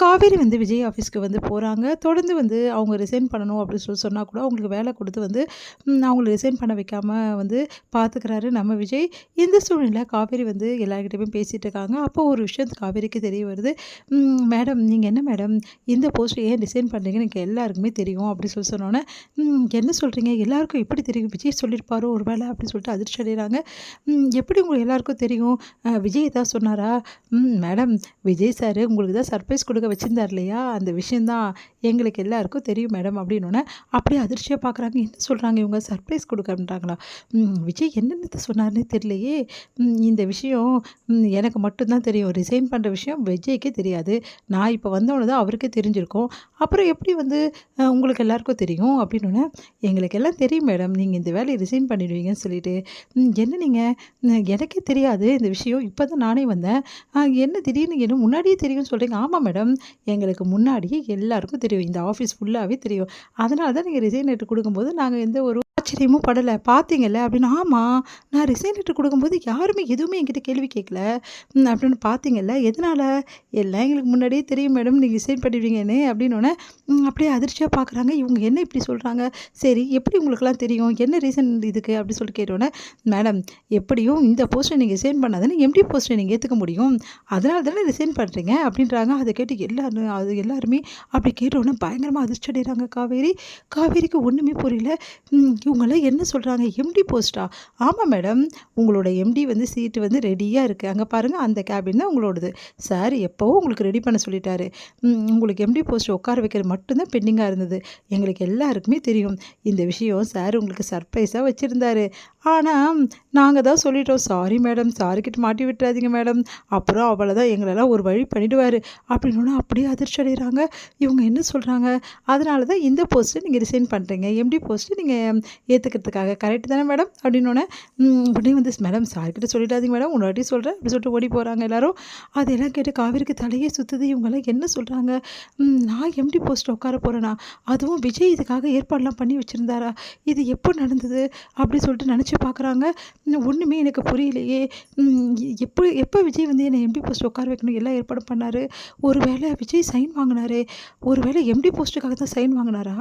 காவேரி வந்து விஜய் ஆஃபீஸ்க்கு வந்து போகிறாங்க. தொடர்ந்து வந்து அவங்க ரிசைன் பண்ணணும் அப்படின்னு சொன்னா கூட அவங்களுக்கு வேலை கொடுத்து வந்து அவங்கள ரிசைன் பண்ண வைக்காம வந்து பார்த்துக்கிறாரு நம்ம விஜய். இந்த சூழ்நிலை காவேரி வந்து எல்லார்கிட்டயுமே பேசிகிட்டு இருக்காங்க. அப்போ ஒரு விஷயம் காவேரிக்கு தெரிய வருது. மேடம் நீங்கள் என்ன மேடம் இந்த போஸ்ட் ஏன் ரிசைன் பண்ணுறீங்கன்னு எனக்கு எல்லாருக்குமே தெரியும் அப்படின்னு சொன்னோன்னே, என்ன சொல்கிறீங்க எல்லாருக்கும் எப்படி தெரியும் விஜய் சொல்லியிருப்பாரோ ஒரு வேலை அப்படின்னு சொல்லிட்டு அதிர்ச்சி அடைகிறாங்க. எப்படி உங்களுக்கு எல்லாருக்கும் தெரியும் விஜய் தான் சொன்னாரா? மேடம் விஜய் சார் உங்களுக்கு தான் சர்ப்ரைஸ் கொடுக்க வச்சுருந்தார் இல்லையா, அந்த விஷயந்தான் எங்களுக்கு எல்லாருக்கும் தெரியும் மேடம் அப்படின்னோடனே அப்படியே அதிர்ச்சியாக பார்க்குறாங்க. என்ன சொல்கிறாங்க இவங்க சர்ப்ரைஸ் கொடுக்கன்றாங்களா? விஜய் என்னென்னு சொன்னார்னே தெரியலையே. இந்த விஷயம் எனக்கு மட்டும்தான் தெரியும். ரிசைன் பண்ணுற விஷயம் விஜய்க்கே தெரியாது. நான் இப்போ வந்தவொடனே தான் அவருக்கே தெரிஞ்சிருக்கும். அப்புறம் எப்படி வந்து உங்களுக்கு எல்லாருக்கும் தெரியும் அப்படின்னோடனே, எங்களுக்கு எல்லாம் தெரியும் மேடம் நீங்கள் இந்த வேலையை ரிசைன் பண்ணிடுவீங்கன்னு சொல்லிட்டு. என்ன நீங்கள் எனக்கே தெரியாது இந்த விஷயம், இப்போ தான் நானே வந்தேன். என்ன திடீர்னு என்ன முன்னாடியே தெரியும்னு சொல்கிறீங்க? ஆமாம் மேடம் எங்களுக்கு முன்னாடியே எல்லாருக்கும் தெரியும். இந்த ஆஃபீஸ் ஃபுல்லாகவே தெரியும். அதனால தான் நீங்கள் ரிசைன் லெட்டர் கொடுக்கும்போது நாங்கள் எந்த ஒரு ஆச்சரியமும் படலை. பார்த்தீங்கல்ல அப்படின்னு. ஆமாம் நான் ரிசைன் லெட்டர் கொடுக்கும்போது யாருமே எதுவுமே என்கிட்ட கேள்வி கேட்கல அப்படின்னு. பார்த்தீங்கல்ல எதனால்? எல்லாம் எங்களுக்கு முன்னாடியே தெரியும் மேடம் நீங்கள் ரிசைன் பண்ணிடுவீங்கன்னு அப்படின்னோடனே அப்படியே அதிர்ச்சியாக பார்க்குறாங்க. இவங்க என்ன இப்படி சொல்கிறாங்க? சரி எப்படி உங்களுக்குலாம் தெரியும்? என்ன ரீசன் இதுக்கு அப்படின்னு சொல்லிட்டு கேட்டோன்னே, மேடம் எப்படியும் இந்த போஸ்ட்டை நீங்கள் ரிசைன் பண்ணாதானே எம்டி போஸ்ட்டை நீங்கள் ஏற்றுக்க முடியும். அதனால தானே ரிசைன் பண்ணுறீங்க அப்படின்றாங்க. அதை கேட்டு எல்லாருமே அப்படி கேட்டோன்னே பயங்கரமாக அதிர்ச்சி அடைகிறாங்க காவேரிக்கு ஒன்றுமே புரியல. இவங்களாம் என்ன சொல்கிறாங்க? எம்டி போஸ்ட்டா? ஆமாம் மேடம் உங்களோட எம்டி வந்து சீட்டு வந்து ரெடியாக இருக்குது. அங்கே பாருங்கள் அந்த கேபின் தான் உங்களோடது. சார் எப்போவும் உங்களுக்கு ரெடி பண்ண சொல்லிட்டாரு. உங்களுக்கு எம்டி போஸ்ட் உட்கார வைக்கிறது மட்டும்தான் பெண்டிங்காக இருந்தது. எங்களுக்கு எல்லாருக்குமே தெரியும் இந்த விஷயம். சார் உங்களுக்கு சர்ப்ரைஸாக வச்சுருந்தாரு. ஆனால் நாங்கள் தான் சொல்லிட்டோம். சாரி மேடம் சாரிக்கிட்ட மாட்டி விட்டுறாதீங்க மேடம், அப்புறம் அவ்வளோதான் எங்களெல்லாம் ஒரு வழி பண்ணிவிடுவார் அப்படின்னா அப்படியே அதிர்ச்சி அடைகிறாங்க. இவங்க என்ன சொல்கிறாங்க? அதனால தான் இந்த போஸ்ட்டு நீங்கள் ரிசைன் பண்ணுறீங்க, எம்டி போஸ்ட்டு நீங்கள் ஏற்றுக்கிறதுக்காக. கரெக்டு தானே மேடம் அப்படின்னோடனே உடனே வந்து மேடம் சார்கிட்ட சொல்லிடாதீங்க மேடம் ஒரு வாட்டி சொல்கிறேன் அப்படி சொல்லிட்டு ஓடி போகிறாங்க எல்லோரும். அதெல்லாம் கேட்டு காவேரிக்கு தலையே சுற்றுது. இவங்கெல்லாம் என்ன சொல்கிறாங்க? நான் எம்டி போஸ்ட்டு உட்கார போகிறேன்னா, அதுவும் விஜய் இதுக்காக ஏற்பாடெலாம் பண்ணி வச்சுருந்தாரா? இது எப்போ நடந்தது அப்படி சொல்லிட்டு நினச்சி பார்க்குறாங்க. ஒன்றுமே எனக்கு புரியலையே. எப்போ விஜய் வந்து என்னை எம்டி போஸ்ட் உட்கார வைக்கணும் எல்லாம் ஏற்பாடு பண்ணார்? ஒரு வேளை விஜய் சைன் வாங்கினாரு, ஒரு வேளை எம்டி போஸ்ட்டுக்காக தான் சைன் வாங்கினாரா?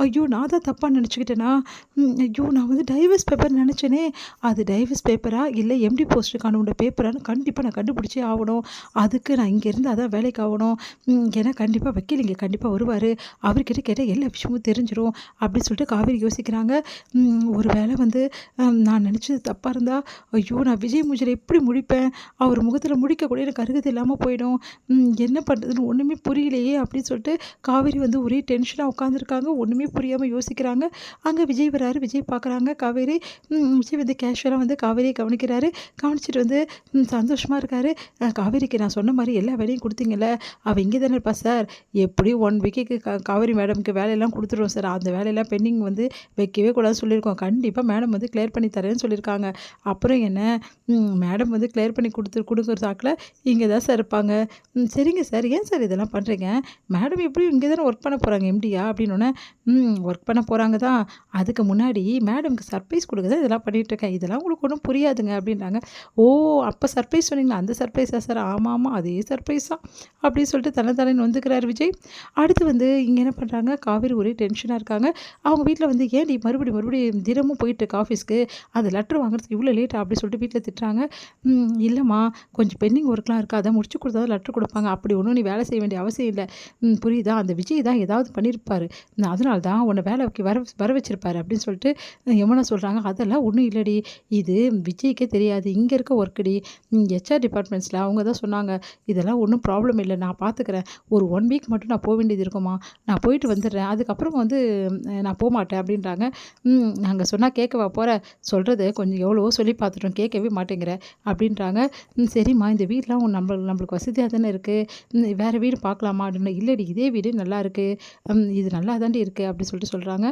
ஐயோ நான் தான் தப்பாக நினச்சிக்கிட்டேனா? ஐயோ நான் வந்து டைவர்ஸ் பேப்பர் நினச்சேனே, அது டைவர்ஸ் பேப்பரா இல்லை எம்டி போஸ்ட்டுக்கான உள்ள பேப்பரான்னு கண்டிப்பாக நான் கண்டுபிடிச்சே ஆகணும். அதுக்கு நான் இங்கேருந்து அதான் வேலைக்கு ஆகணும். ஏன்னா கண்டிப்பாக வக்கீல் இங்கே கண்டிப்பாக வருவார், அவர்கிட்ட கேட்டால் எல்லா விஷயமும் தெரிஞ்சிடும் அப்படின்னு சொல்லிட்டு காவேரி யோசிக்கிறாங்க. ஒரு வேளை வந்து நான் நினச்சது தப்பாக இருந்தால் ஐயோ நான் விஜய் மூஞ்சில் எப்படி முழிப்பேன்? அவர் முகத்தில் முடிக்கக்கூட எனக்கு அருகது இல்லாமல் போயிடும். என்ன பண்ணுறதுன்னு ஒன்றுமே புரியலையே அப்படின்னு சொல்லிட்டு காவேரி வந்து ஒரே டென்ஷனாக உட்காந்துருக்காங்க. ஒன்றுமே புரியாமல் யோசிக்கிறாங்க. அங்கே விஜய் வராரு. விஜய் பார்க்குறாங்க காவேரி. விஜய் வந்து கேஷுவலாக வந்து காவேரியை கவனிக்கிறாரு. கவனிச்சிட்டு வந்து சந்தோஷமாக இருக்கார். காவேரிக்கு நான் சொன்ன மாதிரி எல்லா வேலையும் கொடுத்தீங்கல்ல, அவள் இங்கே தானே இருப்பா சார். எப்படியும் 1 வீக்குக்கு காவேரி மேடமுக்கு வேலையெல்லாம் கொடுத்துருவோம் சார். அந்த வேலையெல்லாம் பெண்டிங் வந்து வைக்கவே கூடாதுன்னு சொல்லியிருக்கோம். கண்டிப்பாக மேடம் வந்து கிளியர் பண்ணி தரேன்னு சொல்லியிருக்காங்க. அப்புறம் என்ன மேடம் வந்து கிளியர் பண்ணி கொடுக்குற சாக்கில் இங்கே தான் சார் இருப்பாங்க. சரிங்க சார் ஏன் சார் இதெல்லாம் பண்ணுறீங்க? மேடம் எப்படியும் இங்கே தானே ஒர்க் பண்ண போகிறாங்க எம்டியா அப்படின்னோடனே, ஒர்க் பண்ண போகிறாங்க தான். அதுக்கு முன்னாடி மேடம்க்கு சர்ப்ரைஸ் கொடுக்க தான் இதெல்லாம் பண்ணிகிட்ருக்கேன். இதெல்லாம் உங்களுக்கு ஒன்றும் புரியாதுங்க அப்படின்றாங்க. ஓ அப்போ சர்ப்ரைஸ் சொன்னீங்களா? அந்த சர்ப்ரைஸா சார்? ஆமாம் அதே சர்ப்ரைஸ் தான் அப்படின்னு சொல்லிட்டு தலைன்னு வந்துக்கிறார் விஜய். அடுத்து வந்து இங்கே என்ன பண்ணுறாங்க? காவேரி ஒரே டென்ஷனாக இருக்காங்க. அவங்க வீட்டில் வந்து ஏன்டி மறுபடியும் தினமும் போயிட்டுருக்கு ஆஃபீஸ்க்கு, அந்த லெட்டர் வாங்குறதுக்கு இவ்வளோ லேட்டா அப்படி சொல்லிட்டு வீட்டில் திட்டுறாங்க. இல்லைம்மா கொஞ்சம் பெண்டிங் ஒர்க்லாம் இருக்கா, அதை முடிச்சு கொடுத்தா தான் லெட்டர் கொடுப்பாங்க. அப்படி ஒன்றும் நீ வேலை செய்ய வேண்டிய அவசியம் இல்லை. புரியுதா? அந்த விஜய் தான் ஏதாவது பண்ணியிருப்பார், அதனால தான் உன்னை வேலைக்கு வர வச்சிருப்பாரு அப்படின்னு சொல்லிட்டு யமுனா சொல்கிறாங்க. அதெல்லாம் ஒன்றும் இல்லடி, இது விஜய்க்கே தெரியாது, இங்கே இருக்க ஒர்க்குடி. ஹெச்ஆர் டிபார்ட்மெண்ட்ஸில் அவங்க தான் சொன்னாங்க இதெல்லாம் ஒன்றும் ப்ராப்ளம் இல்லை, நான் பார்த்துக்கிறேன். ஒரு 1 வீக் மட்டும் நான் போக வேண்டியது இருக்குமா, நான் போயிட்டு வந்துடுறேன், அதுக்கப்புறம் வந்து நான் போகமாட்டேன் அப்படின்றாங்க. நாங்கள் சொன்னால் கேட்கவா போகிற? சொல்கிறது கொஞ்சம் எவ்வளவோ சொல்லி பார்த்துட்டோம், கேட்கவே மாட்டேங்கிற அப்படின்றாங்க. சரிம்மா இந்த வீடெலாம் நம்மளுக்கு வசதியாக தானே இருக்குது, வேறு வீடு பார்க்கலாமா அப்படின்னு. இல்லடி இதே வீடு நல்லா இருக்குது, இது நல்லா தாண்டி இருக்குது அப்படி சொல்லிட்டு சொல்கிறாங்க.